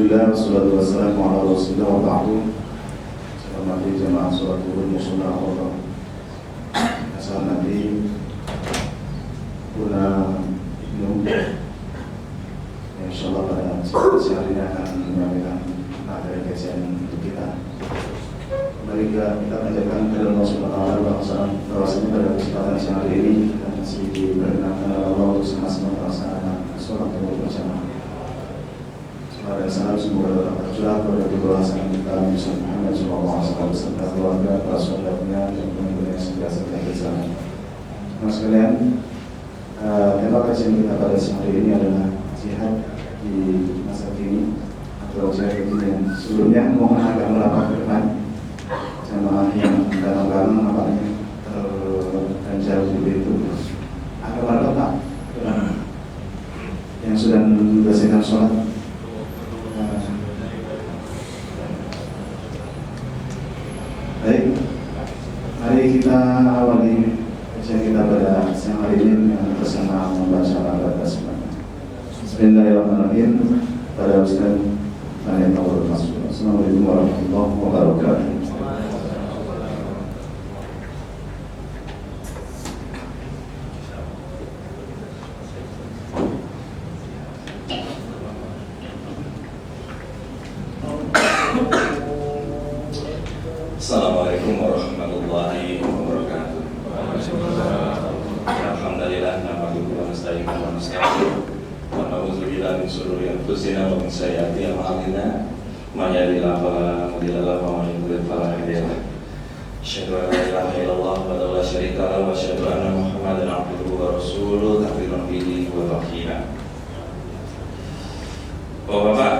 Alhamdulillah wassalatu wassalamu ala rasulillah wa ba'du. Selamat jemaah salat zuhur musalla Allah. Asal nanti guna minum. Insyaallah pada sehari ini akan memberikan materi kajian untuk kita. Mari kita mengajarkan kepada Allah Subhanahu wa taala bahwasanya pada kesempatan siang hari ini kita masih diperkenankan oleh Allah untuk sama-sama melaksanakan sholat berjamaah. Pada saat semoga tetap tercurah pada keberhasilan kita Muhammad SAW beserta keluarga, para sahabatnya dan pengikutnya yang sentiasa bersama. Nah sekalian, tema kajian kita pada siang hari ini adalah jihad di masa kini atau jihad kekinian. Sebelumnya mohon agak merapat ke depan jamaah yang dalam nampaknya terganjal seperti itu. Agak merapat Pak, yang sudah menyelesaikan sholat. Baik, mari kita awali kajian kita pada siang hari ini dengan bersama membaca al-Basmalah. Bismillahirrahmanirrahim. Pada Ustaz Maria Nawar Masud. Assalamualaikum warahmatullahi wabarakatuh. Assalamualaikum warahmatullahi wabarakatuh. Alhamdulillah nahmaduhu wa nasta'inuhu wa nastaghfiruh wa na'udzu billahi min shururi anfusina wa min sayyiati a'malina. May yahdihillahu fala mudilla lahu wa may yudlil fala hadiya lahu. Asyhadu an la ilaha illallah wa la syarika lahu wa asyhadu anna Muhammadan abduhu wa rasuluhu katsiran bihi wa dhakira. Bapak-bapak,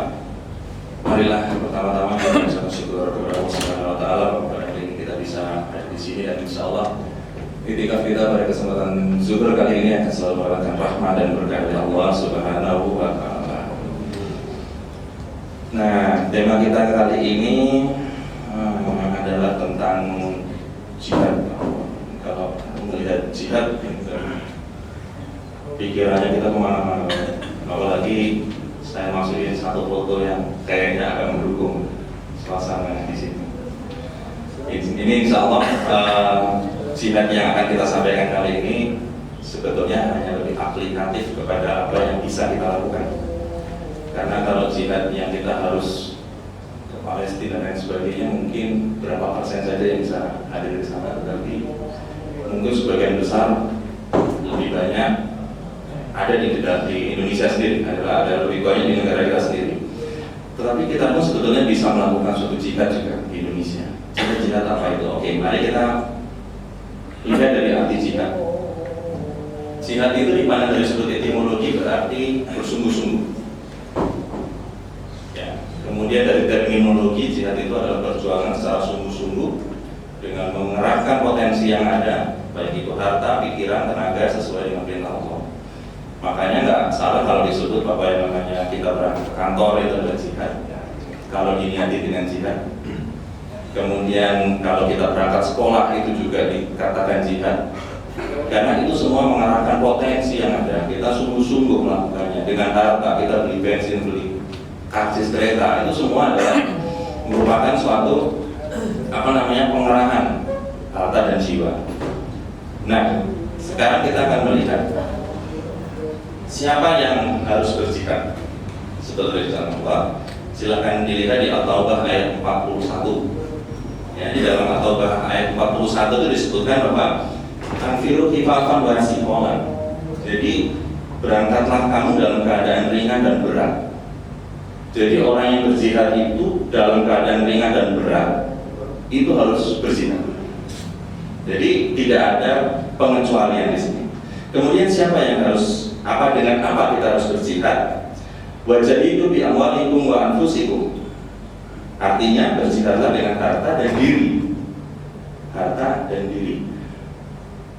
marilah pertama-tama kita mengucapkan syukur kepada Allah Subhanahu wa taala pada hari ini kita bisa hadir di sini dan insyaallah iktikaf kita pada kesempatan zuhur kali ini akan selalu mendapatkan rahmat dan berkah dari Allah Subhanahu wa taala. Nah, tema kita kali ini adalah tentang jihad. Kalau melihat jihad, pikirannya kita kemana-mana. Apalagi saya masukin satu foto yang kayaknya agak mendukung suasana di sini. Ini insya Allah jihad yang akan kita sampaikan kali ini sebetulnya hanya lebih aplikatif kepada apa yang bisa kita lakukan. Karena kalau jihad yang kita harus ke Palestina dan sebagainya mungkin berapa persen saja yang bisa hadir di sana, tetapi mungkin sebagian besar lebih banyak ada di Indonesia sendiri, ada lebih banyak di negara kita sendiri. Tetapi kita pun sebetulnya bisa melakukan suatu jihad juga di Indonesia. Jihad apa itu? Oke, mari kita lihat dari arti jihad. Jihad itu dipandang dari sudut etimologi berarti bersungguh-sungguh. Ya. Kemudian dari terminologi jihad itu adalah perjuangan secara sungguh-sungguh dengan mengerahkan potensi yang ada, baik itu harta, pikiran, tenaga sesuai dengan perintah Allah. Makanya nggak salah kalau disebut Bapak yang namanya kita berangkat ke kantor itu adalah jihad. Kalau diniati dengan jihad. Kemudian kalau kita berangkat sekolah itu juga dikatakan jihad. Karena itu semua mengarahkan potensi yang ada. Kita sungguh-sungguh melakukannya dengan harta. Kita beli bensin, beli karcis kereta. Itu semua adalah merupakan suatu pengerahan harta dan jiwa. Nah, sekarang kita akan melihat siapa yang harus berjihad sebetulnya di dalam Allah. Silakan dilihat di At-Taubah ayat 41. Ya, di dalam At-Taubah ayat 41 itu disebutkan bahwa anfiru khifafan wa thiqalan. Jadi berangkatlah kamu dalam keadaan ringan dan berat. Jadi orang yang berjihad itu dalam keadaan ringan dan berat itu harus berjihad. Jadi tidak ada pengecualian di sini. Kemudian siapa yang harus dengan apa kita harus berjihad? Wajahidu bi amwalikum wa anfusikum. Artinya berjihadlah dengan harta dan diri. Harta dan diri.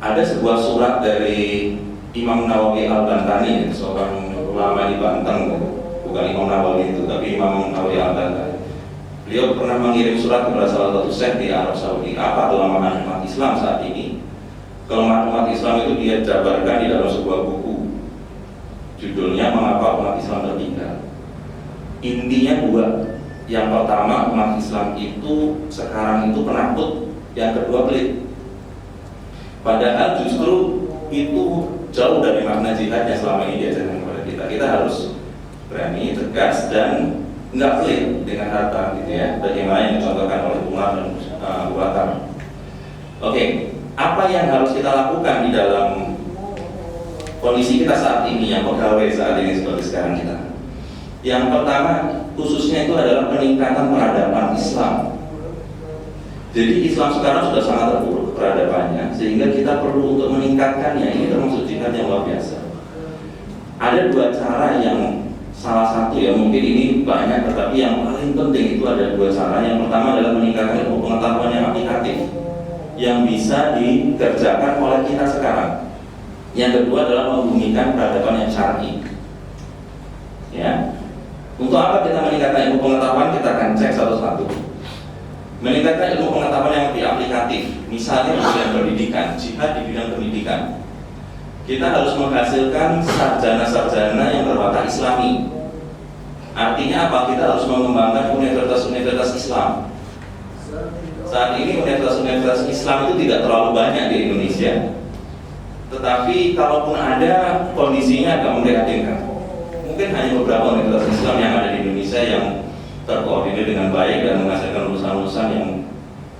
Ada sebuah surat dari Imam Nawawi Al-Bantani, seorang ulama di Banten, bukan Imam Nawawi itu, tapi Imam Nawawi Al-Bantani. Beliau pernah mengirim surat kepada salah satu syekh di Arab Saudi. Apa kelemahan umat Islam saat ini? Kelemahan umat Islam itu dia jabarkan di dalam sebuah buku. Judulnya Mengapa Umat Islam Tertinggal. intinya dua. Yang pertama, umat Islam itu sekarang itu penakut, yang kedua pelit. Padahal justru itu jauh dari makna jihad yang selama ini diajarkan kepada kita. Kita harus berani, tegas, dan nggak pelit dengan harta, gitu ya. Bagaimana yang dicontohkan oleh Umar dan Abu Bakar. Oke, apa yang harus kita lakukan di dalam kondisi kita saat ini, yang pegawai saat ini seperti sekarang kita? Yang pertama, khususnya itu adalah peningkatan peradaban Islam. Jadi Islam sekarang sudah sangat terpuruk peradabannya, sehingga kita perlu untuk meningkatkannya. Ini termasuk jihad yang luar biasa. Ada dua cara yang salah satu ya, mungkin ini banyak, tetapi yang paling penting itu ada dua cara. Yang pertama adalah meningkatkan ilmu pengetahuan yang aplikatif yang bisa dikerjakan oleh kita sekarang. Yang kedua adalah membumikan peradaban yang syar'i. Ya. Untuk apa kita meningkatkan ilmu pengetahuan? Kita akan cek satu-satu. Meningkatkan ilmu pengetahuan yang lebih aplikatif, misalnya di bidang pendidikan, jihad di bidang pendidikan. Kita harus menghasilkan sarjana-sarjana yang berwatak Islami. Artinya apa? Kita harus mengembangkan universitas-universitas Islam. Saat ini universitas-universitas Islam itu tidak terlalu banyak di Indonesia, tetapi kalaupun ada, kondisinya agak memprihatinkan. Mungkin hanya beberapa universitas Islam yang ada di Indonesia yang terkoordinir dengan baik dan menghasilkan lulusan-lulusan yang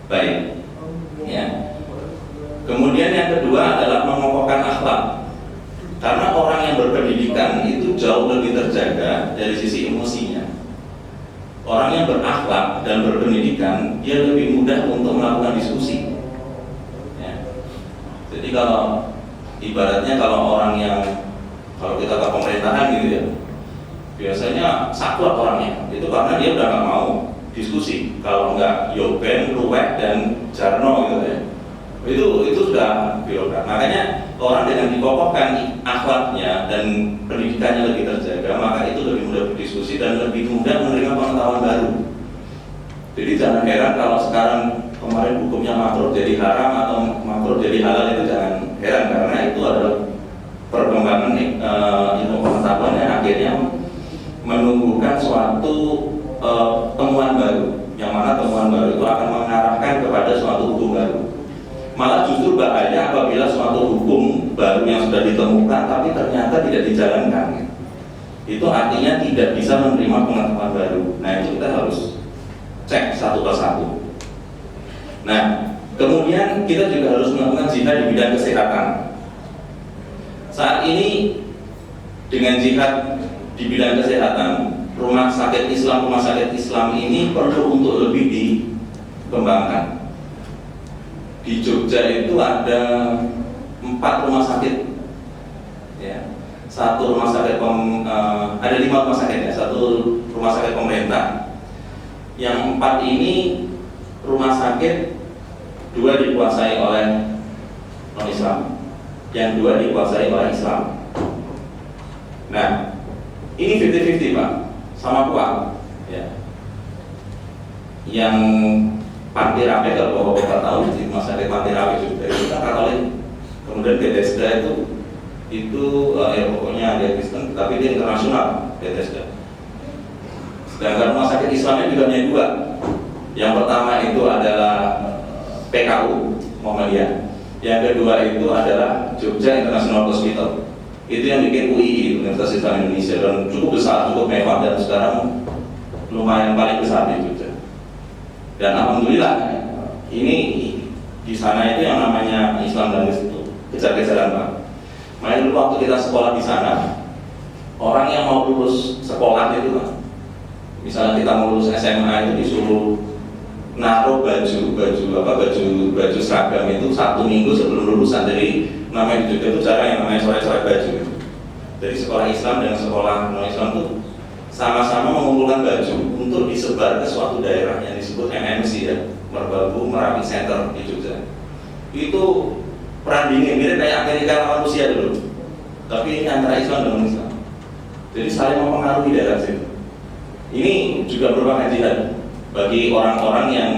baik. Ya. Kemudian yang kedua adalah mengokohkan akhlak. Karena orang yang berpendidikan itu jauh lebih terjaga dari sisi emosinya. Orang yang berakhlak dan berpendidikan, dia lebih mudah untuk melakukan diskusi. Ya. Jadi kalau ibaratnya kalau orang yang, kalau kita ke pemerintahan gitu ya, biasanya saklek orangnya, itu karena dia udah nggak mau diskusi. Kalau nggak Yoben, Ruwet, dan Jarno gitu ya, itu sudah birokrat. Makanya orang dengan dikokohkan akhlaknya dan pendidikannya lebih terjaga, maka itu lebih mudah berdiskusi dan lebih mudah menerima pengetahuan baru. Jadi jangan heran kalau sekarang kemarin hukumnya makruh jadi haram atau makruh jadi halal, itu jangan heran, karena itu adalah perkembangan ilmu pengetahuan yang akhirnya menumbuhkan suatu temuan baru, yang mana temuan baru itu akan mengarahkan kepada suatu hukum baru. Malah justru bahaya apabila suatu hukum baru yang sudah ditemukan tapi ternyata tidak dijalankan. Itu artinya tidak bisa menerima pengetahuan baru. Nah, itu kita harus cek satu persatu. Nah, kemudian kita juga harus melakukan jihad di bidang kesehatan. Saat ini dengan jihad di bidang kesehatan, rumah sakit Islam ini perlu untuk lebih dikembangkan. Di Jogja itu ada 4 rumah sakit, ya. Satu rumah sakit ada 5 rumah sakit ya, satu rumah sakit pemerintah. Yang 4 ini rumah sakit, 2 dikuasai oleh non-Islam, yang 2 dikuasai oleh Islam. Nah, ini 50-50 Pak, sama kuat ya. Yang Panti Rapi, kalau Bapak tahu, di rumah sakit Panti Rapi juga itu kan Katolik. Kemudian Bethesda itu ya pokoknya dia Kristen, tapi dia internasional, Bethesda. Sedangkan rumah sakit Islamnya juga punya 2. Yang pertama itu adalah PKU Muhammadiyah, yang kedua itu adalah Jogja International Hospital. Itu yang bikin UII, Universitas Islam Indonesia, dan cukup besar, cukup mewah, dan sekarang lumayan paling besar di Jogja. Dan alhamdulillah ini di sana itu yang namanya Islam dan itu kejar-kejaran Pak. Makanya dulu waktu kita sekolah di sana, orang yang mau lulus sekolah itu Pak, misalnya kita mau lulus SMA itu disuruh naruh baju seragam itu 1 minggu sebelum lulusan. Jadi namanya juga itu cara yang namanya coret-coret baju. Jadi sekolah Islam dan sekolah non-Islam itu sama-sama mengumpulkan baju untuk disebar ke suatu daerah yang disebut MMC ya, Merbabu Merapi Center di Jogja. Itu perang dingin, mirip kayak Amerika lawan Rusia dulu. Tapi ini antara Islam dan non-Islam. Jadi saling mempengaruhi daerah situ. Ini juga merupakan jihad bagi orang-orang yang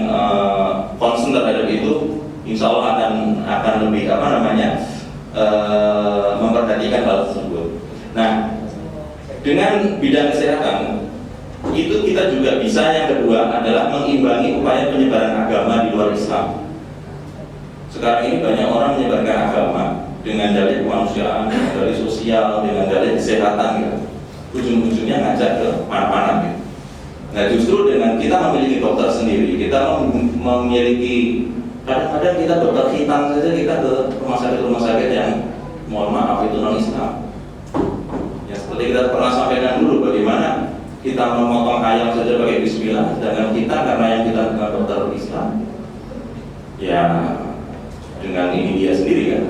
concern terhadap itu. Insya Allah akan lebih memperhatikan hal tersebut. Nah, dengan bidang kesehatan Itu kita juga bisa, yang kedua adalah mengimbangi upaya penyebaran agama di luar Islam. Sekarang ini banyak orang menyebarkan agama dengan dalih kemanusiaan, dengan dalih sosial, dengan dalih kesehatan gitu. Ujung-ujungnya ngajak ke mana-mana gitu. Nah justru dengan kita memiliki dokter sendiri, kita memiliki, kadang-kadang kita dokter hitam saja kita ke rumah sakit yang mohon maaf itu non-Islam. Ya seperti kita pernah sampaikan dulu, bagaimana kita memotong ayam saja pakai bismillah, sedangkan kita karena yang kita bukan dokter Islam, ya dengan ini dia sendiri kan.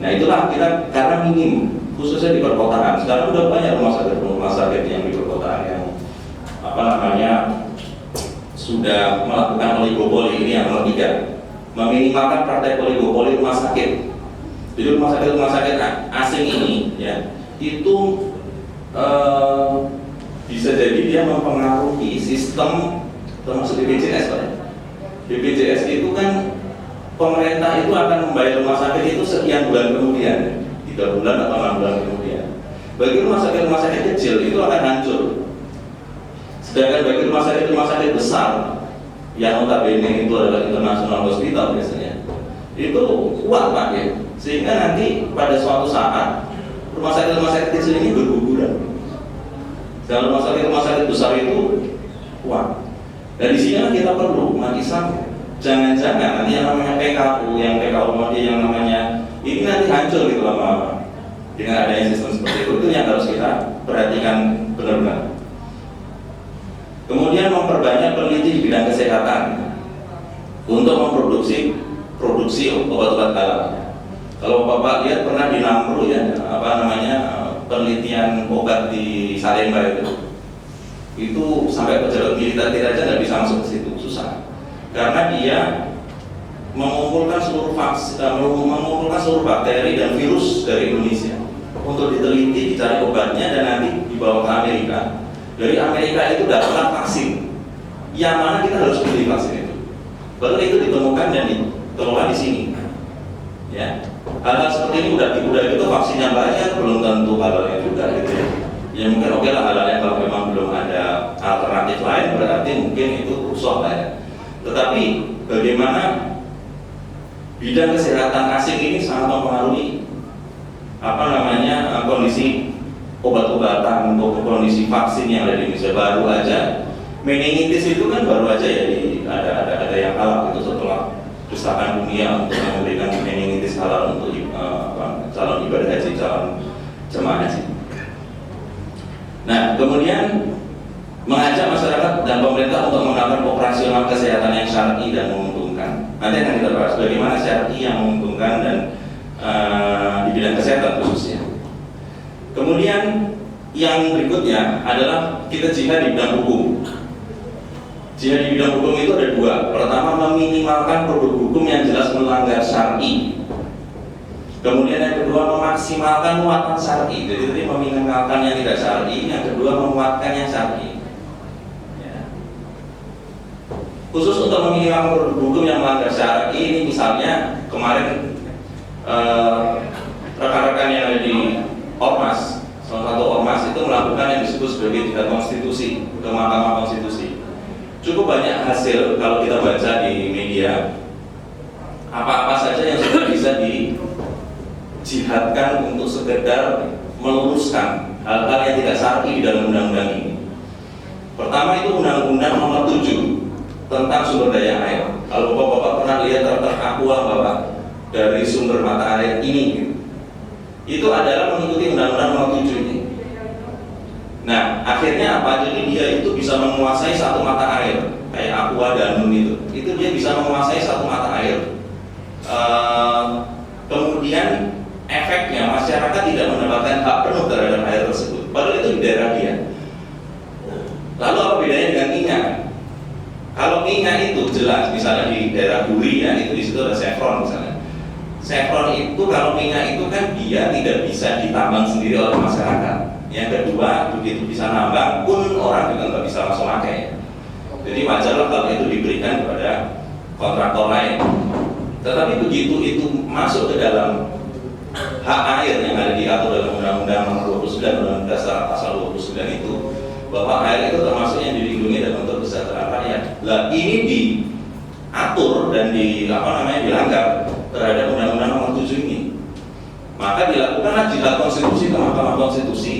Nah itulah kita karena minim, khususnya di perkotaan. Sekarang udah banyak rumah sakit yang di perkotaan yang sudah melakukan oligopoli. Ini yang nomor 3, meminimalkan praktek oligopoli rumah sakit. Jadi rumah sakit asing ini ya itu bisa jadi dia mempengaruhi sistem termasuk BPJS Pak. BPJS itu kan pemerintah itu akan membayar rumah sakit itu sekian bulan kemudian, 3 bulan atau 6 bulan kemudian. Bagi rumah sakit kecil itu akan hancur. Sedangkan bagi rumah sakit besar yang notabene itu adalah international hospital biasanya, itu kuat Pak ya. Sehingga nanti pada suatu saat rumah sakit kecil ini berguguran. Dan rumah sakit besar itu kuat. Dan di sini kita perlu umat Islam, jangan-jangan nanti yang namanya PKU, yang namanya ini nanti hancur gitu lama-lama dengan adanya sistem seperti itu yang harus kita perhatikan benar-benar. Kemudian memperbanyak peneliti di bidang kesehatan untuk memproduksi obat-obat halal. Kalau Bapak lihat pernah di Namru ya, penelitian obat di Salemba itu sampai pejabat militer aja nggak bisa masuk ke situ, susah. Karena dia mengumpulkan seluruh bakteri dan virus dari Indonesia untuk diteliti, dicari obatnya dan nanti dibawa ke Amerika. Dari Amerika itu datang vaksin, yang mana kita harus beli vaksin itu. Baru itu ditemukan dan dikelola di sini. Ya, hal-hal seperti ini udah gitu vaksinnya banyak, belum tentu halalnya juga gitu ya. Ya mungkin oke lah halalnya kalau memang belum ada alternatif lain, berarti mungkin itu rusuh lah ya. Tetapi bagaimana bidang kesehatan asing ini sangat mempengaruhi kondisi obat-obatan untuk kondisi vaksin yang ada di Indonesia. Baru aja meningitis itu kan baru aja ya ada yang halal itu setelah Desakan dunia untuk memberikan meningitis halal untuk calon ibadah haji, calon jemaah haji. Nah, kemudian mengajak masyarakat dan pemerintah untuk menggunakan operasional kesehatan yang syar'i dan menguntungkan. Nanti akan kita bahas bagaimana syar'i yang menguntungkan dan di bidang kesehatan khususnya. Kemudian yang berikutnya adalah kita jihad di bidang hukum. Jihad di bidang hukum itu ada 2. Pertama, meminimalkan produk hukum yang jelas melanggar syar'i. Kemudian yang kedua, memaksimalkan muatan syar'i. Jadi tadi meminimalkan yang tidak syar'i, yang kedua menguatkan yang syar'i. Ya. Khusus untuk meminimalkan produk hukum yang melanggar syar'i, ini misalnya kemarin rekan-rekan yang ada di Ormas, salah satu Ormas itu melakukan yang disebut sebagai jihad konstitusi ke Mahkamah Konstitusi. Cukup banyak hasil kalau kita baca di media, apa-apa saja yang sudah bisa dijihadkan untuk sekedar meluruskan hal-hal yang tidak syar'i di dalam undang-undang ini. Pertama itu Undang-Undang Nomor 7 tentang sumber daya air. Kalau Bapak pernah lihat Aqua Bapak dari sumber mata air ini, itu adalah mengikuti Undang-Undang Nomor 7 ini. Nah, akhirnya apa? Jadi dia itu bisa menguasai satu mata air, kayak Aqua Danun itu dia bisa menguasai satu mata air. Kemudian efeknya masyarakat tidak mendapatkan hak penuh terhadap air tersebut, padahal itu di daerah dia. Lalu apa bedanya dengan minyak? Kalau minyak itu jelas, misalnya di daerah Duri ya, itu di situ ada Chevron misalnya. Chevron itu kalau minyak itu kan dia tidak bisa ditambang sendiri oleh masyarakat. Yang kedua, begitu bisa nambang pun orang juga nggak bisa langsung pakai. Jadi wajarlah kalau itu diberikan kepada kontraktor lain. Tetapi begitu itu masuk ke dalam hak air yang ada diatur dalam Undang-Undang Nomor 29 Undang-Undang Dasar Pasal 29 itu, bahwa air itu termasuk yang dilindungi dan untuk kesejahteraan rakyat. Lah ini diatur dan dilanggar terhadap Undang-Undang Nomor 7 ini. Maka dilakukanlah jihad konstitusi ke Mahkamah Konstitusi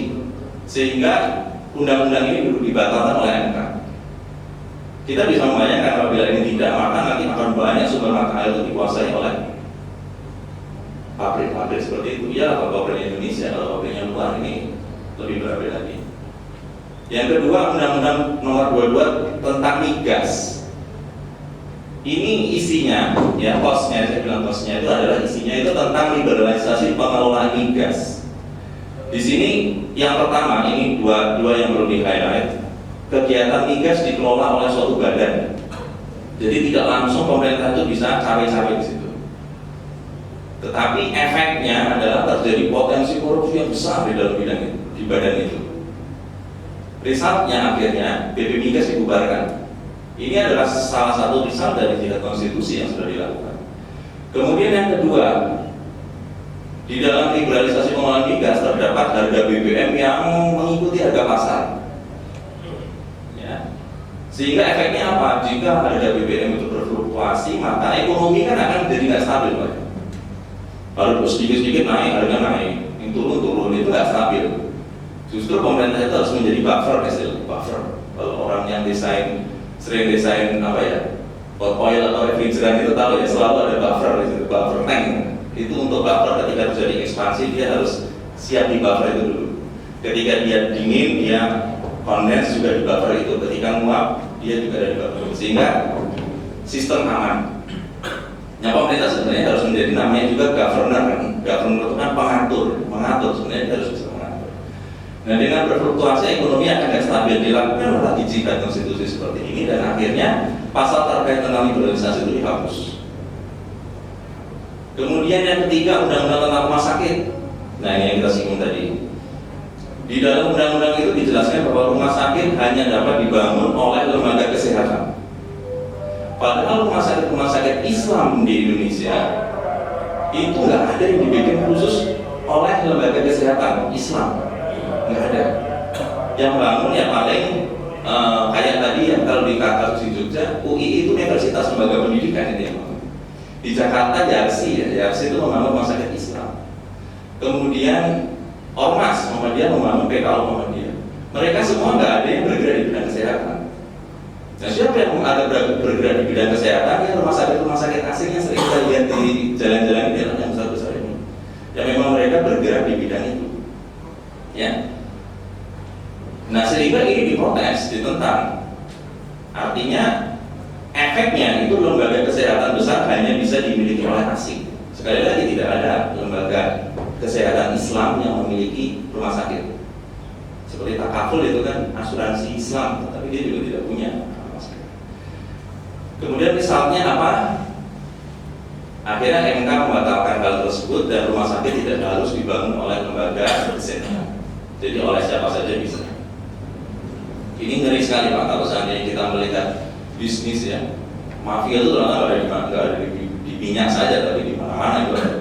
sehingga undang-undang ini dibatalkan oleh MK. Kita bisa membayangkan apabila ini tidak, maka nanti akan banyak sumber mata air itu dikuasai oleh pabrik-pabrik seperti itu. Ya, kalau pabrik Indonesia, kalau pabriknya luar ini lebih berbeda lagi. Yang kedua, Undang-Undang Nomor 22 tentang migas. Ini isinya, ya kosnya, saya bilang kosnya itu adalah isinya itu tentang liberalisasi pengelolaan migas. Di sini yang pertama, ini dua yang perlu di-highlight. Kegiatan migas dikelola oleh suatu badan. Jadi tidak langsung pemerintah itu bisa cawe-cawe di situ. Tetapi efeknya adalah terjadi potensi korupsi yang besar di dalam bidang itu, di badan itu. Resultnya akhirnya BP Migas dibubarkan. Ini adalah salah satu result dari jihad konstitusi yang sudah dilakukan. Kemudian yang kedua, di dalam liberalisasi pengelolaan migas terdapat harga BBM yang mengikuti harga pasar. Ya. Sehingga efeknya apa? Jika harga BBM itu berfluktuasi, maka ekonomi kan akan menjadi nggak stabil, Pak. Kalau sedikit-sedikit naik, harga naik, yang turun itu nggak stabil. Justru pemerintah itu harus menjadi buffer, buffer. Kalau orang yang sering desain hot oil atau refrigeran itu tahu ya, selalu ada buffer di situ, buffer tank. Itu untuk buffer ketika terjadi ekspansi dia harus siap di buffer itu dulu. Ketika dia dingin dia kondens juga di buffer itu. Ketika nguap dia juga ada di buffer itu. Sehingga sistem aman. Nah, pemerintah sebenarnya harus menjadi namanya juga governor kan. Governor itu kan mengatur sebenarnya dia harus bisa mengatur. Nah, dengan berfluktuasi ekonomi akan tidak stabil, dilakukan lagi jihad konstitusi seperti ini dan akhirnya pasal terkait tentang liberalisasi itu dihapus. Kemudian yang ketiga, undang-undang tentang rumah sakit. Nah, ini yang kita singgung tadi. Di dalam undang-undang itu dijelaskan bahwa rumah sakit hanya dapat dibangun oleh lembaga kesehatan. Padahal rumah sakit Islam di Indonesia itu nggak ada yang dibikin khusus oleh lembaga kesehatan Islam, nggak ada. Yang bangun ya paling kayak tadi yang kalau di kasus di Jogja, UI itu Universitas Lembaga Pendidikan itu yang bangun. Di Jakarta Yarsi itu membangun rumah sakit Islam. Kemudian Ormas Muhammadiyah membangun PKU Muhammadiyah. Mereka semua nggak ada yang bergerak di bidang kesehatan. Nah, siapa yang ada bergerak di bidang kesehatan? Ya rumah sakit asing yang sering kita lihat di jalan-jalan ini yang besar-besar ini. Ya memang mereka bergerak di bidang itu. Ya. Nah, sehingga ini diprotes, ditentang. Artinya efeknya itu lembaga kesehatan besar hanya bisa dimiliki oleh asing. Sekali lagi tidak ada lembaga kesehatan Islam yang memiliki rumah sakit. Seperti takaful itu kan asuransi Islam, tapi dia juga tidak punya. Kemudian misalnya apa? Akhirnya MK membatalkan hal tersebut dan rumah sakit tidak harus dibangun oleh lembaga kesehatan. Jadi oleh siapa saja bisa. Ini ngeri sekali Pak kalau seandainya kita melihat bisnis ya. Mafia itu nggak ada di minyak saja, tapi di mana-mana juga ada.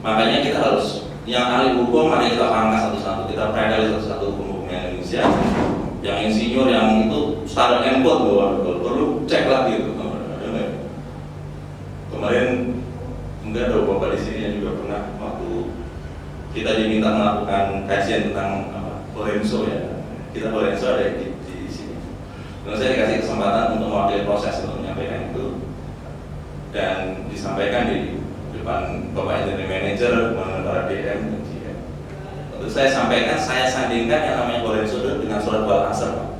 Makanya kita harus yang ahli hukum ada kita angkat satu-satu, kita pelajari satu-satu hukum Indonesia. Yang insinyur yang itu standar import perlu cek lagi itu. Kemarin enggak ada bapak di sini yang juga pernah waktu kita diminta melakukan kajian tentang Lorenzo ya. Kita Lorenzo ada di sini. Dan saya dikasih kesempatan untuk mewakili proses untuk menyampaikan itu dan disampaikan di depan bapak engineering manager, para DM dan GM. Untuk saya sampaikan, saya sandingkan yang namanya Lorenzo dengan surat Wal Asr.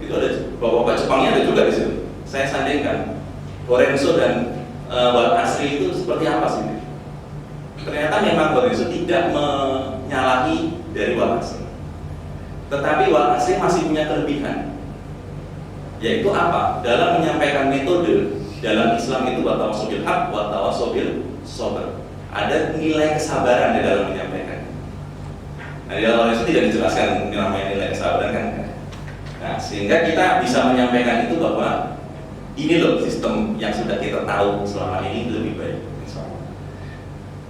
Itu ada bapak-bapak Jepangnya ada juga di situ. Saya sandingkan Lorenzo dan Wal Asri itu seperti apa sih? Ternyata memang Lorenzo tidak menyalahi dari Wal Asri. Tetapi Wal Asri masih punya kelebihan. Yaitu apa? Dalam menyampaikan metode dalam Islam itu watawasau bil haq, watawasau bil sabr. Ada nilai kesabaran di dalam menyampaikan. Nah, di dalam Lorenzo tidak dijelaskan namanya nilai kesabaran kan? Nah, sehingga kita bisa menyampaikan itu bahwa ini loh sistem yang sudah kita tahu selama ini lebih baik.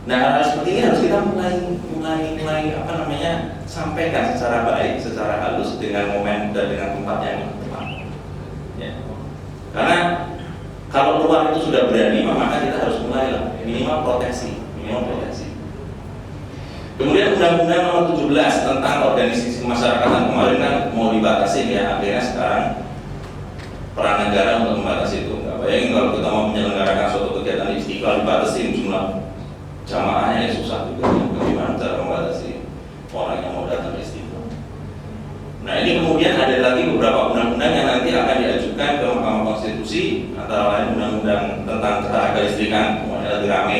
Nah, hal seperti ini harus kita mulai apa namanya, sampaikan secara baik, secara halus dengan momen dan dengan tempat yang tepat. Ya. Karena kalau luar itu sudah berani, maka kita harus mulailah minimal proteksi. Kemudian Undang-Undang Nomor 17 tentang organisasi kemasyarakatan kemarin kan mau dibatasi ya, akhirnya sekarang peran negara untuk membatasi itu. Nggak bayangin kalau kita mau menyelenggarakan suatu kegiatan di Istiqlal dibatasi jumlah jamaahnya, ya susah juga. Bagaimana cara membatasi orang yang mau datang ke Istiqlal? Nah, ini kemudian ada lagi beberapa undang-undang yang nanti akan diajukan ke Mahkamah Konstitusi, antara lain Undang-Undang tentang ketenaga listrikan, semuanya lagi rame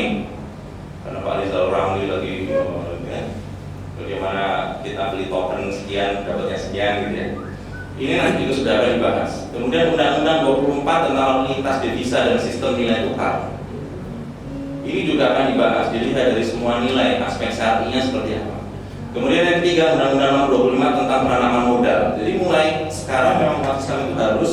karena Pak Rizal Ramli lagi bagaimana kita beli token sekian dapatnya sekian gitu ya. Ini nanti juga sudah akan dibahas. Kemudian Undang-Undang 24 tentang lalu lintas devisa dan sistem nilai tukar. Ini juga akan dibahas, dilihat dari semua nilai, aspek syariahnya seperti apa. Kemudian yang ketiga, Undang-Undang Nomor 25 tentang penanaman modal. Jadi mulai sekarang memang umat Islam itu harus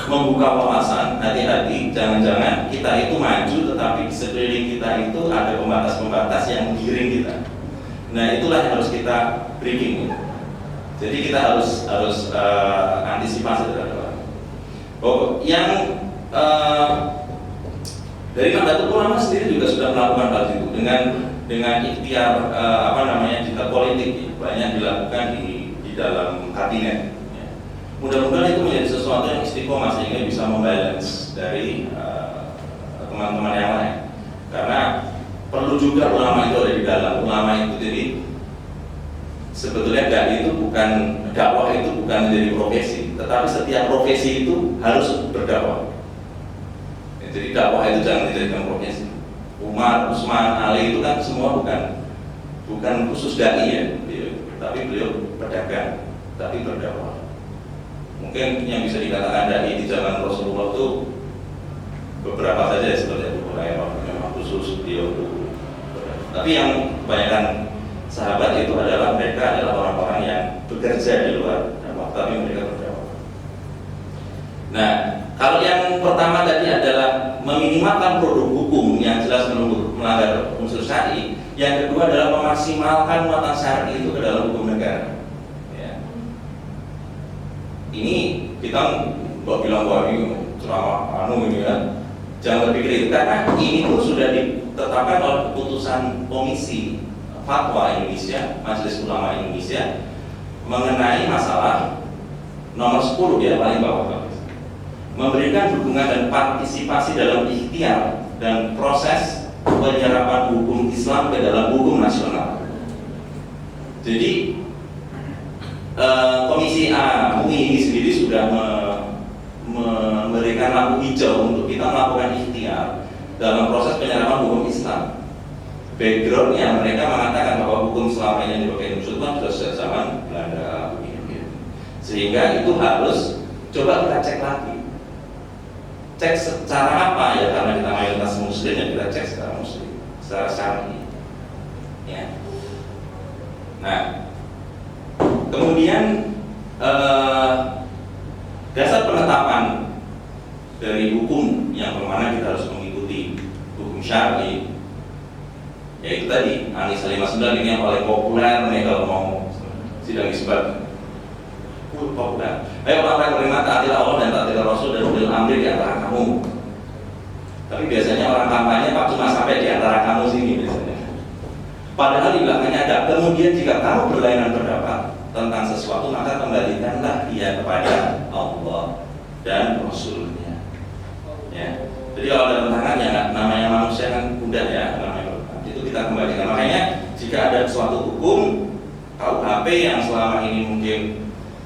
membuka wawasan, hati-hati, jangan-jangan kita itu maju tetapi di sekeliling kita itu ada pembatas-pembatas yang menggiring kita. Nah, itulah yang harus kita breaking. Jadi kita harus antisipasi terhadap. Yang dari Nahdlatul Ulama sendiri juga sudah melakukan hal itu dengan ikhtiar jika politik banyak dilakukan di dalam kabinet. Ya. Mudah-mudahan itu menjadi sesuatu yang istiqomah sehingga bisa membalance dari teman-teman yang lain. Karena perlu juga ulama itu ada di dalam. Ulama itu jadi sebetulnya dakwah itu bukan menjadi profesi, tetapi setiap profesi itu harus berdakwah. Ya, jadi dakwah itu jangan dijadikan profesi. Umar, Utsman, Ali itu kan semua bukan khusus dai ya, tapi beliau pedagang, tapi berdakwah. Mungkin yang bisa dikatakan dai di zaman Rasulullah itu beberapa saja seperti Abu Hurairah, memang khusus beliau. Tapi yang kebanyakan sahabat itu mereka adalah orang-orang yang bekerja di luar dakwah, tapi mereka berdakwah. Nah, kalau yang pertama tadi adalah meminimalkan produk hukum yang jelas melanggar unsur syar'i. Yang kedua adalah memaksimalkan muatan syar'i itu ke dalam hukum negara. Ya. Ini kita nggak bilang bahwa ini ceramah ini ya. Jangan berpikir itu, karena ini pun sudah ditetapkan oleh keputusan Komisi Fatwa Indonesia, Majelis Ulama Indonesia, mengenai masalah nomor 10 ya, paling bawah, memberikan dukungan dan partisipasi dalam ikhtiar dan proses penyerapan hukum Islam ke dalam hukum nasional. Jadi Komisi A MUI ini sendiri sudah memberikan lampu hijau untuk kita melakukan ikhtiar dalam proses penyerapan hukum Islam. Backgroundnya mereka mengatakan bahwa hukum selama ini yang dipakai Indonesia itu sudah sejak zaman Belanda, sehingga itu harus coba kita cek lagi. Cek secara apa ya, karena kita mayoritas Muslim ya, kita cek secara Muslim, secara syar'i. Ya. Nah, kemudian dasar penetapan dari hukum yang kemana kita harus mengikuti hukum syar'i, yaitu tadi Anis 59 ini yang paling populer nih kalau mau sidang isbat populer. Ayo orang beriman taatilah Allah dan taatilah Rasul dan ulil amri di antara kamu. Tapi biasanya orang kampanye Pak cuma sampai di antara kamu sini biasanya. Padahal di belakangnya ada. Kemudian jika kamu berlainan pendapat tentang sesuatu, maka kembalikanlah dia kepada Allah dan Rasulnya. Ya. Jadi kalau ada tentangan ya namanya manusia kan mudah ya, namanya itu kita kembalikan. Makanya jika ada suatu hukum KUHP yang selama ini mungkin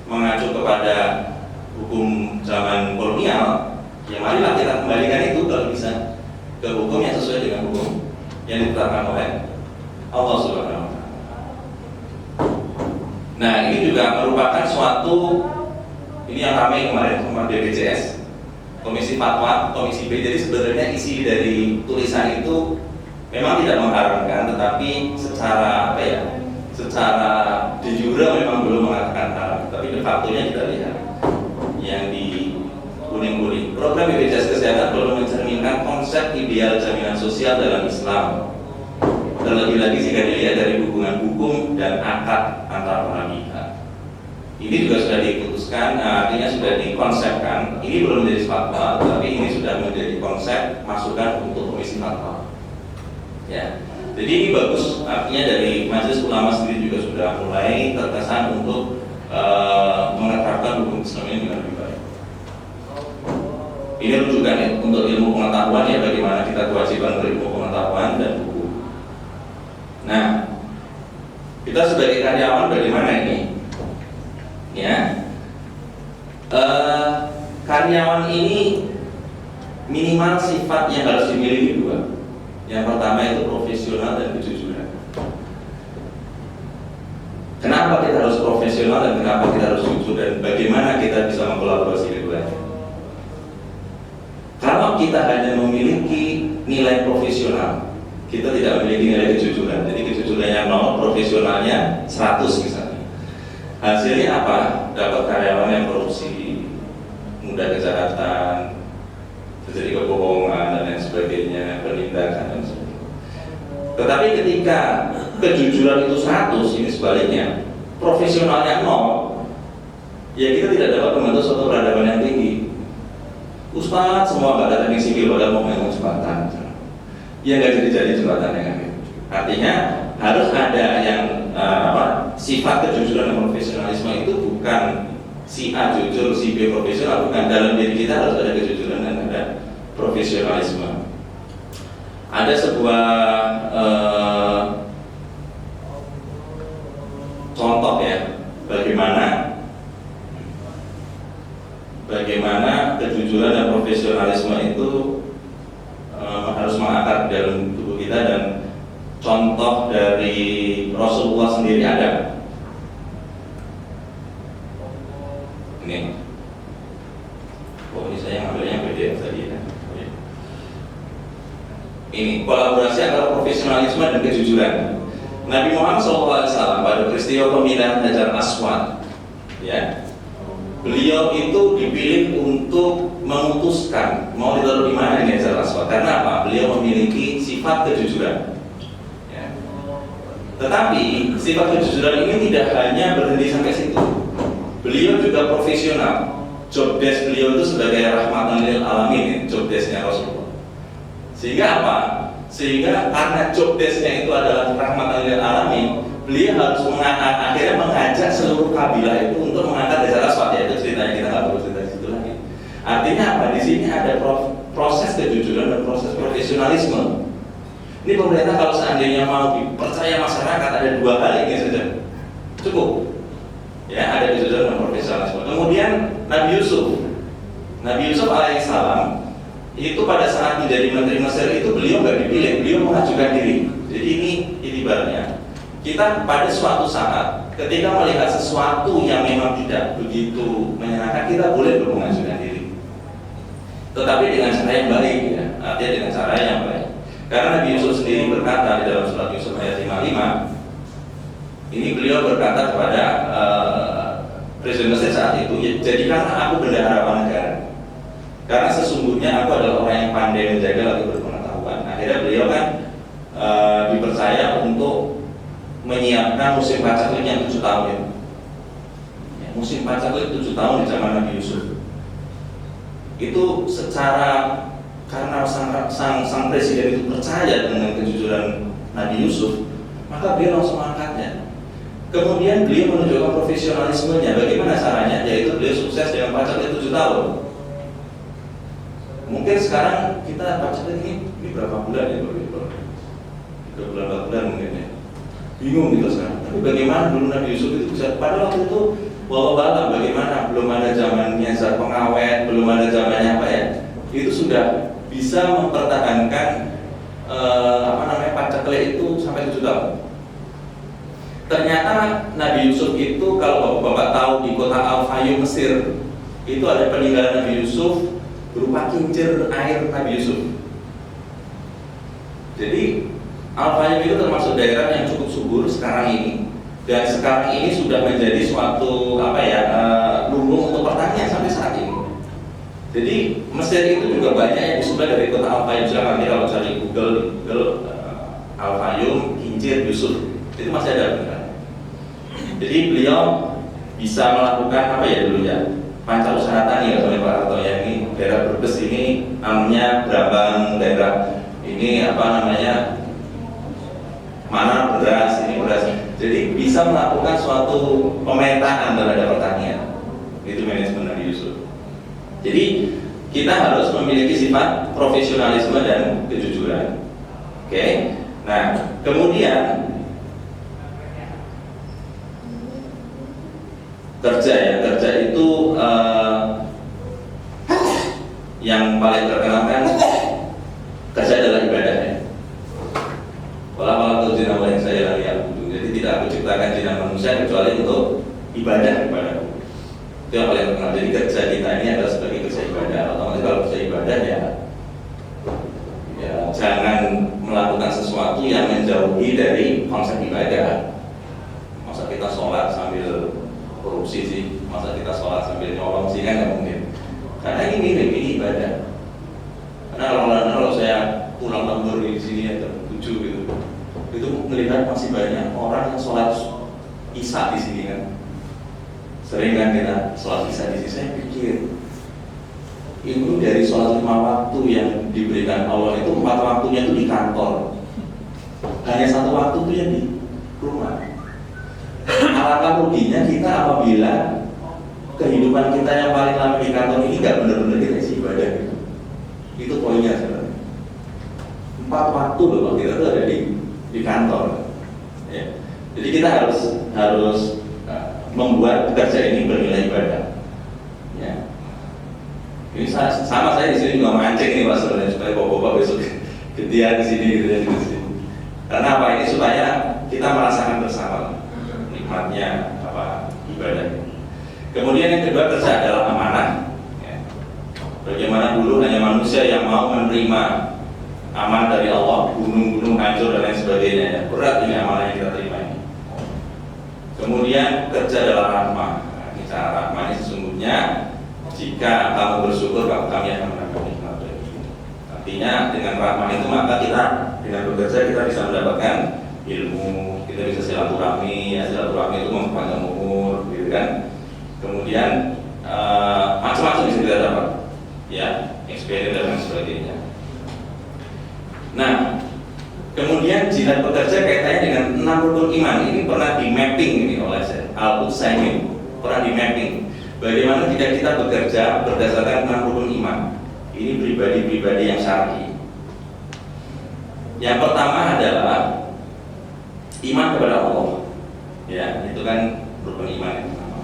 mengacu kepada hukum zaman kolonial, ya marilah kita kembalikan itu kalau bisa ke hukum yang sesuai dengan hukum yang ditetapkan oleh Allah Subhanahu wa Ta'ala. Nah, ini juga merupakan suatu, ini yang ramai kemarin sama DBCS, Komisi Fatwa, Komisi B. Jadi sebenarnya isi dari tulisan itu memang tidak mengharamkan, tetapi secara secara de jure memang belum mengatakan haram. Tapi de facto-nya kita lihat yang di kuning-kuning. Program BPJS Kesehatan belum mencerminkan konsep ideal jaminan sosial dalam Islam. terlebih lagi jika dilihat dari hubungan hukum dan akad antara para pihak. Ini juga sudah diputuskan, artinya sudah dikonsepkan. Ini belum menjadi fatwa, tapi ini sudah menjadi konsep masukan untuk komisi fatwa. Ya, jadi ini bagus. Artinya dari Majelis Ulama sendiri juga sudah mulai terkesan untuk menerapkan hukum Islam ini dengan lebih baik. Ini rujukan ya, untuk ilmu pengetahuan ya, bagaimana kita kewajiban berilmu pengetahuan dan hukum. Nah, kita sebagai karyawan bagaimana ini? Ya, karyawan ini minimal sifat yang harus dimiliki dua. Yang pertama itu profesional dan kejujuran. Kenapa kita harus profesional dan kenapa kita harus jujur dan bagaimana kita bisa mengkolaborasi keduanya? Kalau kita hanya memiliki nilai profesional, kita tidak memiliki nilai kejujuran. Jadi kejujurannya 0, profesionalnya 100 misalnya. Hasilnya apa? Dapat karyawan yang korupsi, mudah kejahatan, terjadi kebohongan dan lain sebagainya, penindakan dan sebagainya. Tetapi ketika kejujuran itu 100, ini sebaliknya, profesionalnya 0, ya kita tidak dapat membentuk suatu peradaban yang tinggi. Ustadz semua nggak ada teknik sipil padahal mau membangun jembatan, ya nggak jadi jembatan yang gitu. Artinya harus ada yang sifat kejujuran dan profesionalisme itu bukan si A jujur, si B profesional, bukan. Dalam diri kita harus ada kejujuran dan ada profesionalisme. Ada sebuah contoh ya, bagaimana kejujuran dan profesionalisme itu harus mengakar dalam tubuh kita, dan contoh dari Rasulullah sendiri ada. Ini, ini saya ngambilnya PDF tadi ya. Ini kolaborasi antara profesionalisme dan kejujuran. Nabi Muhammad SAW pada peristiwa pemilihan Hajar Aswad, ya, beliau itu dipilih untuk memutuskan mau ditaruh di mana ini Hajar Aswad. Karena apa? Beliau memiliki sifat kejujuran. Ya. Tetapi sifat kejujuran ini tidak hanya berhenti sampai situ. Beliau juga profesional. Job desk beliau itu sebagai rahmatan lil alamin, job desknya Rasulullah. Sehingga apa? Sehingga karena job desknya itu adalah rahmatan lil alamin, beliau harus akhirnya mengajak seluruh kabilah itu untuk mengangkat Hajar Aswad. Ya, itu ceritanya, kita nggak perlu cerita di situ lagi. Artinya apa? Di sini ada proses kejujuran dan proses profesionalisme. Ini pemerintah kalau seandainya mau dipercaya masyarakat, ada dua hal ini saja cukup. Ya, ada kejujuran dan profesionalisme. Kemudian Nabi Yusuf alaihissalam itu pada saat menjadi menteri Mesir itu beliau nggak dipilih, beliau mengajukan diri. Jadi ini ibaratnya kita pada suatu saat ketika melihat sesuatu yang memang tidak begitu menyenangkan, kita boleh mengajukan diri, tetapi dengan cara yang baik, ya, artinya dengan cara yang baik. Karena Nabi Yusuf sendiri berkata di dalam surat Yusuf ayat 55, ini beliau berkata kepada Presiden Mesir saat itu, ya, jadikanlah aku bendahara negara, karena sesungguhnya aku adalah orang yang pandai menjaga lalu berpengetahuan. Akhirnya beliau kan dipercaya untuk menyiapkan musim pacaklik yang 7 tahun. Ya, musim pacaklik 7 tahun di zaman Nabi Yusuf. Itu secara karena sang presiden itu percaya dengan kejujuran Nabi Yusuf, maka beliau langsung mengangkatnya. Kemudian beliau menunjukkan profesionalismenya. Bagaimana caranya? Yaitu beliau sukses dengan pacaklik 7 tahun. Mungkin sekarang kita pacaklik ini berapa bulan ya? 3 bulan, 4 bulan mungkin ya. Bingung gitu sekarang. Tapi bagaimana dulu Nabi Yusuf itu bisa? Pada waktu itu walau bagaimana, belum ada zamannya zat pengawet, belum ada zamannya apa ya, itu sudah bisa mempertahankan pacaklik itu sampai 7 tahun. Ternyata Nabi Yusuf itu, kalau bapak-bapak tahu, di kota Al-Fayum Mesir itu ada peninggalan Nabi Yusuf berupa kincir air Nabi Yusuf. Jadi Al-Fayum itu termasuk daerah yang cukup subur sekarang ini, dan sekarang ini sudah menjadi suatu lumbung untuk pertanian sampai saat ini. Jadi Mesir itu juga banyak yang disumber dari kota Al-Fayum. Nanti kalau cari Google Al-Fayum kincir, Yusuf, itu masih ada benar. Jadi beliau bisa melakukan apa ya dulu ya, panca usaha tani ya oleh Pak Harto ya, ini daerah Brebes ini namanya Brambang, daerah ini apa namanya mana beras, ini beras. Jadi bisa melakukan suatu pemetaan terhadap pertanian. Itu manajemen Nabi Yusuf. Jadi kita harus memiliki sifat profesionalisme dan kejujuran. Oke. Nah, kemudian kerja itu yang paling terkenal kan kerja adalah ibadah ya. Walau zina yang saya lihat, jadi tidak aku ciptakan zina manusia kecuali untuk ibadah. Itu yang paling terkenal. Jadi kerja kita ini adalah sebagai kerja ibadah. Otomatis kalau kerja ibadah ya jangan melakukan sesuatu yang menjauhi dari konsep ibadah. Masa kita sholat sambil korupsi sih, masa kita sholat sambil nyolong sih kan nggak mungkin. Karena ini ibadah. Karena kalau saya pulang lembur di sini ya jam 7 gitu, itu melihat masih banyak orang yang sholat isya di sini kan. Sering kan kita sholat isya di sini, saya pikir itu dari sholat 5 waktu yang diberikan Allah itu 4 waktunya itu di kantor, hanya 1 waktu itu yang di rumah. Alangkah ruginya kita apabila kehidupan kita yang paling lama di kantor ini nggak benar-benar kita isi ibadah gitu. Itu poinnya sebenarnya. 4 waktu loh kita tuh ada di kantor. Ya. Jadi kita harus membuat kerja ini bernilai ibadah. Ya. Ini sama saya di sini juga mancing nih Pak sebenarnya supaya bapak-bapak besok gantian di sini gitu ya di sini. Karena apa ini supaya kita merasakan bersama nikmatnya apa ibadah. Kemudian yang kedua kerja adalah amanah. Ya. Bagaimana dulu hanya manusia yang mau menerima amanah dari Allah, gunung-gunung hancur dan lain sebagainya. Ya. Berat ini amanah yang kita terima ini. Kemudian kerja adalah rahmah. Nah, ini cara rahmah ini sesungguhnya jika kamu bersyukur kami akan menambah nikmat bagi. Artinya dengan rahmah itu maka kita dengan bekerja kita bisa mendapatkan ilmu, kita bisa silaturahmi, ya silaturahmi itu memperpanjang umur, gitu kan. Kemudian macam-macam bisa kita dapat, ya experience dan lain sebagainya. Nah, kemudian jihad pekerja kaitannya dengan 6 rukun iman. Ini pernah di mapping ini oleh Al-Utsaimin, pernah di mapping. Bagaimana jika kita bekerja berdasarkan 6 rukun iman? Ini pribadi-pribadi yang syar'i. Yang pertama adalah iman kepada Allah. Ya, itu kan rukun iman yang pertama.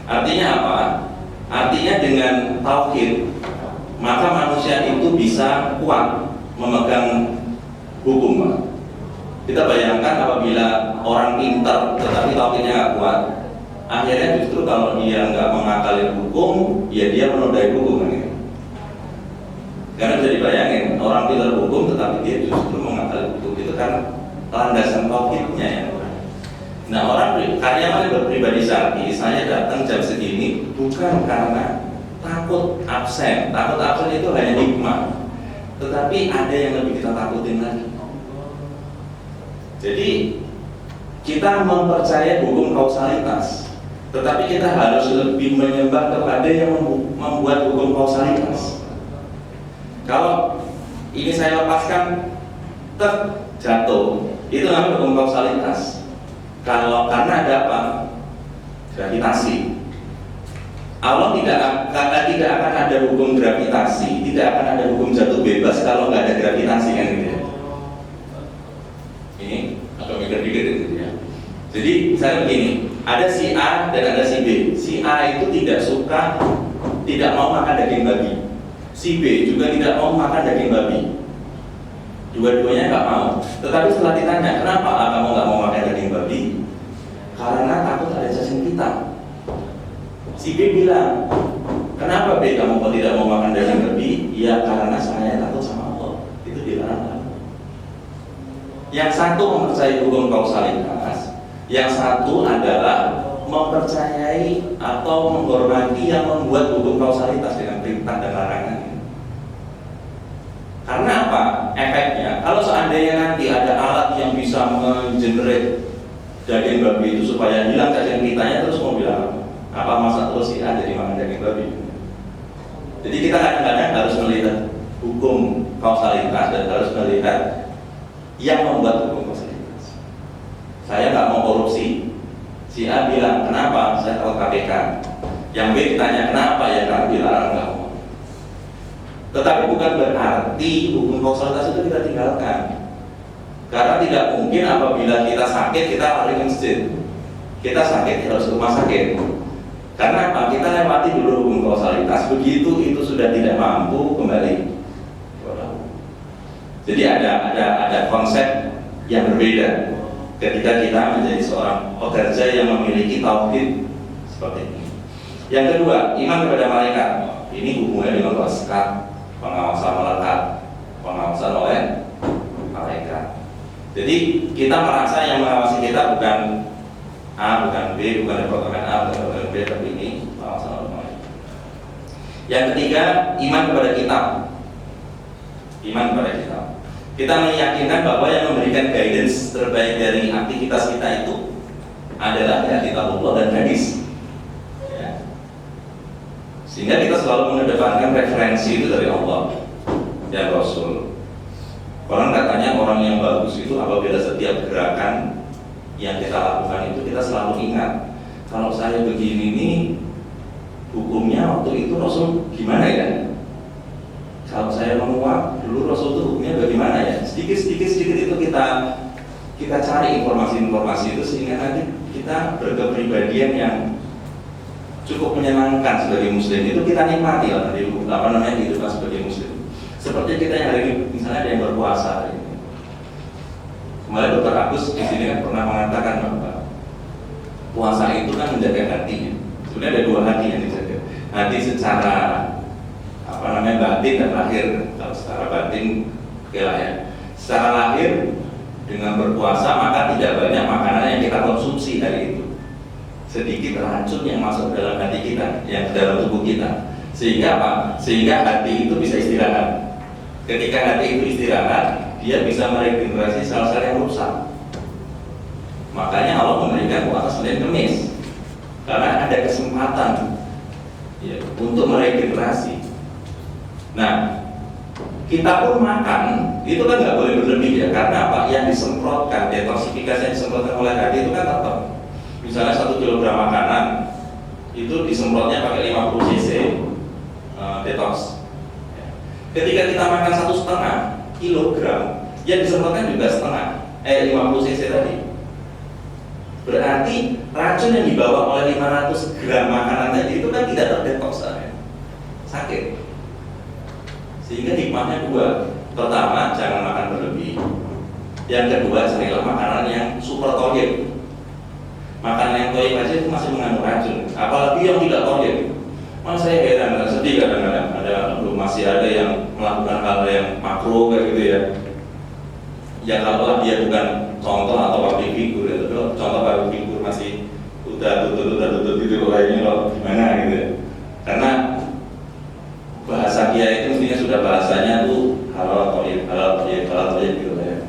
Artinya apa? Artinya dengan tauhid maka manusia itu bisa kuat memegang hukum. Kita bayangkan apabila orang pintar tetapi tauhidnya nggak kuat, akhirnya justru kalau dia nggak mengakalin hukum, ya dia menodai hukum kan? Karena bisa dibayangin orang pintar hukum tetapi dia justru mengakalin hukum itu kan landasan tauhidnya ya. Nah orang karyawan yang berpribadi syar'i, saya datang jam segini bukan karena takut absen itu hanya hikmah, tetapi ada yang lebih kita takutin lagi. Jadi kita mempercayai hukum kausalitas, tetapi kita harus lebih menyembah kepada yang membuat hukum kausalitas. Kalau ini saya lepaskan, jatuh, itu namanya hukum kausalitas. Kalau karena ada apa? Gravitasi. Allah tidak akan ada hukum gravitasi, tidak akan ada hukum jatuh bebas kalau nggak ada gravitasi kan gitu ya. Ini agak mikir-mikir gitu ya. Jadi misalnya begini, ada si A dan ada si B. Si A itu tidak mau makan daging babi. Si B juga tidak mau makan daging babi. Dua-duanya nggak mau. Tetapi setelah ditanya, kenapa kamu nggak mau makan daging babi? Karena takut ada cacing pita. Si B bilang, kenapa B kamu kok tidak mau makan daging babi? Ya karena saya takut sama Allah. Itu dilarang. Yang satu mempercayai hukum kausalitas, yang satu adalah mempercayai atau menghormati yang membuat hukum kausalitas dengan perintah dan larangan. Karena apa? Efeknya Nah, kalau seandainya nanti ada alat yang bisa mengenerate daging babi itu supaya hilang cacing pitanya, terus mau bilang apa masa terus si A jadi makan daging babi? Jadi kita kadang-kadang harus melihat hukum kausalitas dan harus melihat yang membuat hukum kausalitas. Saya nggak mau korupsi, si A bilang kenapa? Saya tahu KPK. Yang B ditanya kenapa? Ya karena dilarang nggak mau. Tetapi bukan berarti hukum kausalitas itu kita tinggalkan. Karena tidak mungkin apabila kita sakit kita lari ke masjid. Kita sakit harus ke rumah sakit. Karena apa? Kita lewati dulu hukum kausalitas. Begitu itu sudah tidak mampu kembali. Jadi ada konsep yang berbeda ketika kita menjadi seorang pekerja yang memiliki tauhid seperti ini. Yang kedua, iman kepada malaikat. Ini hubungannya dengan waskat, pengawasan melekat, pengawasan oleh malaikat. Jadi kita merasa yang mengawasi kita bukan A, bukan B, bukan departemen A, bukan departemen B, tapi ini pengawasan oleh malaikat. Yang ketiga, iman kepada kitab. Iman kepada kitab. Kita meyakinkan bahwa yang memberikan guidance terbaik dari aktivitas kita itu adalah ya kitabullah dan hadis. Ya. Sehingga kita selalu mengedepankan referensi itu dari Allah dan Rasul. Orang katanya orang yang bagus itu apabila setiap gerakan yang kita lakukan itu kita selalu ingat, kalau saya begini nih hukumnya waktu itu Rasul gimana ya? Kalau saya menguap dulu Rasul itu hukumnya bagaimana ya? Sedikit itu kita cari informasi-informasi itu sehingga nanti kita berkepribadian yang cukup menyenangkan sebagai muslim. Itu kita nikmati lah dari kehidupan sebagai muslim. Seperti kita yang hari ini misalnya ada yang berpuasa hari ini. Kemarin Dr. Agus di sini kan pernah mengatakan bahwa puasa itu kan menjaga hatinya. Sebenarnya ada dua hati yang dijaga. Hati secara batin dan lahir. Kalau secara batin lah ya. Secara lahir dengan berpuasa maka tidak banyak makanan yang kita konsumsi hari itu. Sedikit racun yang masuk dalam hati kita, yang dalam tubuh kita. Sehingga apa? Sehingga hati itu bisa istirahat. Ketika hati itu istirahat, dia bisa meregenerasi sel-sel yang rusak. Makanya Allah memberikan puasa Senin Kemis, karena ada kesempatan ya, untuk meregenerasi. Nah, kita pun makan itu kan nggak boleh berlebih ya, karena apa? Yang disemprotkan, detoksifikasi yang disemprotkan oleh hati itu kan tetap. Misalnya 1 kilogram makanan itu disemprotnya pakai 50 cc detox. Ketika kita makan 1,5 kilogram, yang disemprotkan juga 50 cc tadi. Berarti racun yang dibawa oleh 500 gram makanan tadi itu kan tidak terdetoks, sakit. Sehingga hikmahnya dua. Pertama, jangan makan berlebih. Yang kedua, carilah makanan yang super toyib. Makanan yang toyib aja itu masih mengandung racun, apalagi yang tidak toyib. Mas saya heran, sedih kadang-kadang masih ada yang melakukan hal yang makruh kayak gitu ya. Ya kalau dia bukan contoh atau public figure itu, contoh public figure masih udah tutut gitu kayaknya loh gimana gitu ya. Karena bahasa dia itu mestinya sudah bahasanya tuh halal toyib gitu ya.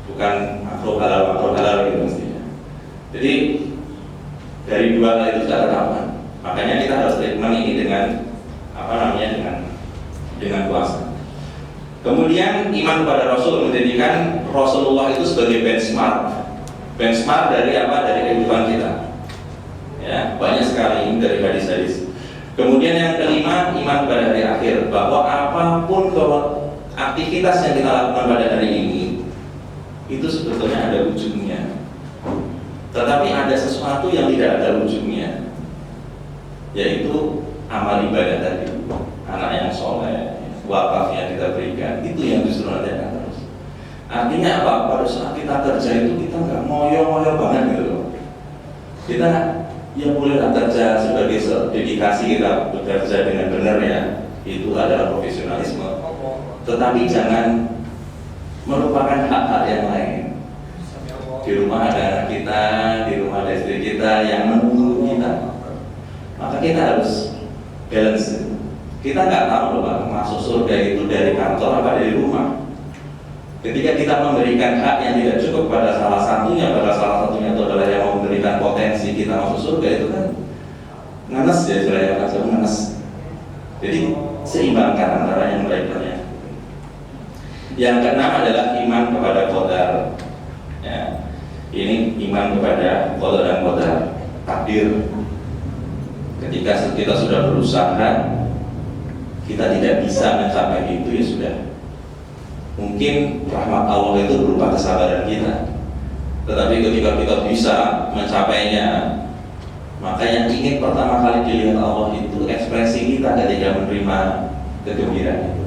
Bukan makruh halal gitu mestinya. Jadi dari dua hal itu sudah ketahuan. Makanya kita harus treatment ini dengan dengan puasa. Kemudian iman kepada Rasul menjadikan Rasulullah itu sebagai benchmark dari dari kehidupan kita. Ya, banyak sekali ini dari hadis-hadis. Kemudian yang kelima, iman pada hari akhir, bahwa apapun aktivitas yang kita lakukan pada hari ini itu sebetulnya ada ujungnya. Tetapi ada sesuatu yang tidak ada ujungnya, yaitu amal ibadah tadi, anak yang soleh, wakaf yang kita berikan, itu yang justru nanti akan terus. Artinya apa? Pada saat kita kerja itu kita nggak ngoyo-ngoyo banget gitu loh. Kita ya bolehlah kerja sebagai dedikasi, kita bekerja dengan benar ya, itu adalah profesionalisme. Tetapi jangan melupakan hak-hak yang lain. Di rumah ada anak kita, di rumah ada istri kita yang menunggu kita. Maka kita harus balance. Kita nggak tahu loh Pak, masuk surga itu dari kantor apa dari rumah. Ketika kita memberikan hak yang tidak cukup pada salah satunya itu adalah yang memberikan potensi kita masuk surga, itu kan nanas ya, istilahnya kata nanas. Jadi seimbangkan antara yang baik dan yang. Yang keenam adalah iman kepada qadar. Ya. Ini iman kepada qadar dan qadar, takdir. Ketika kita sudah berusaha, kita tidak bisa mencapai itu, ya sudah. Mungkin rahmat Allah itu berupa kesabaran kita. Tetapi ketika kita bisa mencapainya, maka yang ingin pertama kali dilihat Allah itu ekspresi kita ketika menerima kegembiraan itu.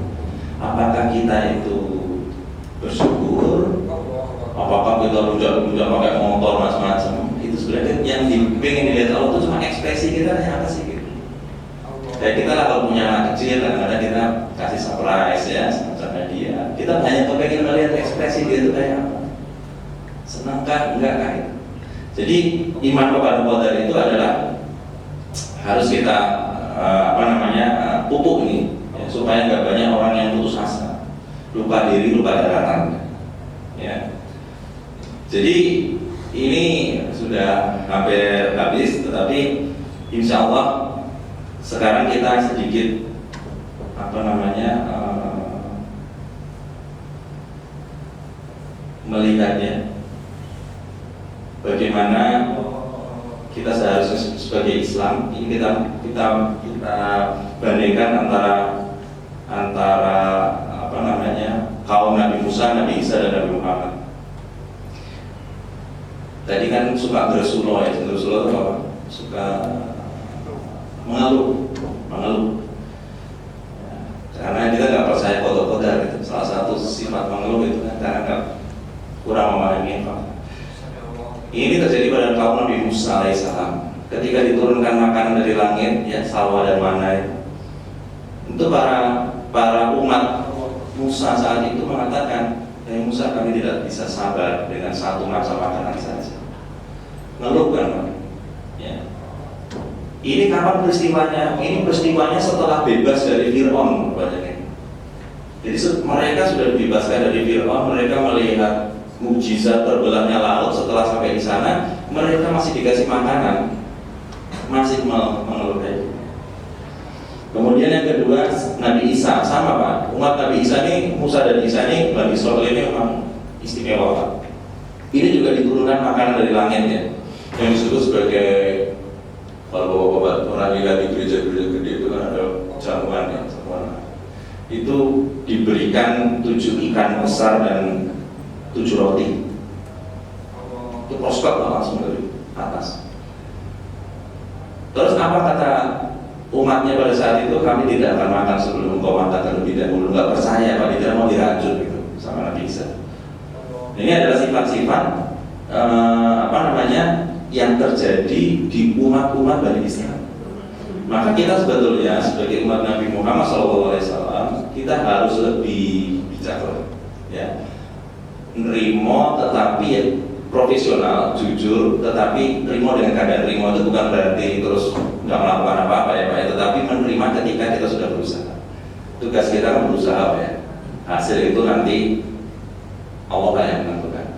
Apakah kita itu bersyukur? Apakah kita rujak-rujak pakai motor macam-macam? Itu sebenarnya yang ingin dilihat Allah itu cuma ekspresi kita apa sih gitu. Kayak kita lah kalau punya anak kecil, kadang-kadang kita kasih surprise ya, semacam hadiah. Kita hanya kepengen melihat ekspresi dia itu kayak apa. Senang kan? Enggak kan? Jadi iman kepada qadar itu adalah harus kita pupuk ini ya, supaya nggak banyak orang yang putus asa, lupa diri, lupa daratan. Ya. Jadi ini sudah hampir habis, tetapi insya Allah sekarang kita sedikit melihatnya bagaimana kita seharusnya sebagai Islam ini kita bandingkan antara kaum Nabi Musa, Nabi Isa dan Nabi Muhammad. Tadi kan suka bersulo ya, bersulo itu apa? Suka mengeluh. Ya, karena kita nggak percaya qadar gitu. Salah satu sifat mengeluh itu kan karena kurang memahami apa. Ini terjadi pada kaum Nabi Musa alaihissalam. Ketika diturunkan makanan dari langit, ya salwa dan mana itu para umat Musa saat itu mengatakan, Musa, kami tidak bisa sabar dengan satu macam makanan saja. Ngeluh kan? Ya. Ini kapan peristiwanya? Ini peristiwanya setelah bebas dari Fir'aun. Jadi mereka sudah dibebaskan dari Fir'aun, mereka melihat mukjizat terbelahnya laut. Setelah sampai di sana, mereka masih dikasih makanan, masih mengeluh. Kemudian yang kedua, Nabi Isa, sama Pak. Umat Nabi Isa ini, Musa dan Isa ini, Nabi Israel ini memang istimewa Pak. Ini juga diturunkan makanan dari langit ya, yang disebut sebagai, kalau Bapak pernah lihat di gereja-gereja gede itu kan ada jamuan ya, itu diberikan 7 ikan besar dan 7 roti. Itu prospek langsung dari atas. Terus apa kata umatnya pada saat itu? Kami tidak akan makan sebelum engkau makan terlebih dahulu. Nggak percaya Pak, tidak mau diracun gitu sama Nabi Isa. Ini adalah sifat-sifat yang terjadi di umat-umat Bani Israil. Maka kita sebetulnya sebagai umat Nabi Muhammad SAW, kita harus lebih bijaksana, ya, nerimo tetapi ya, profesional, jujur, tetapi nerimo dengan keadaan. Nerimo itu bukan berarti terus nggak melakukan apa-apa ya Pak, ya, tetapi menerima ketika kita sudah berusaha. Tugas kita kan berusaha ya. Hasil itu nanti Allah yang menentukan.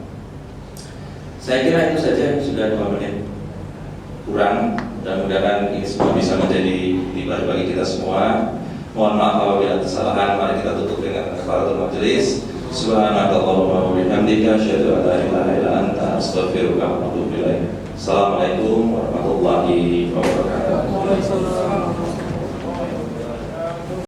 Saya kira itu saja, sudah 2 menit kurang. Mudah-mudahan ini semua bisa menjadi tiba bagi kita semua. Mohon maaf apabila ada kesalahan. Mari kita tutup dengan kafaratul majelis. Subhanakallahumma wa bihamdika asyhadu an la ilaha illa anta astaghfiruka wa atubu ilaik. Assalamualaikum warahmatullahi wabarakatuh.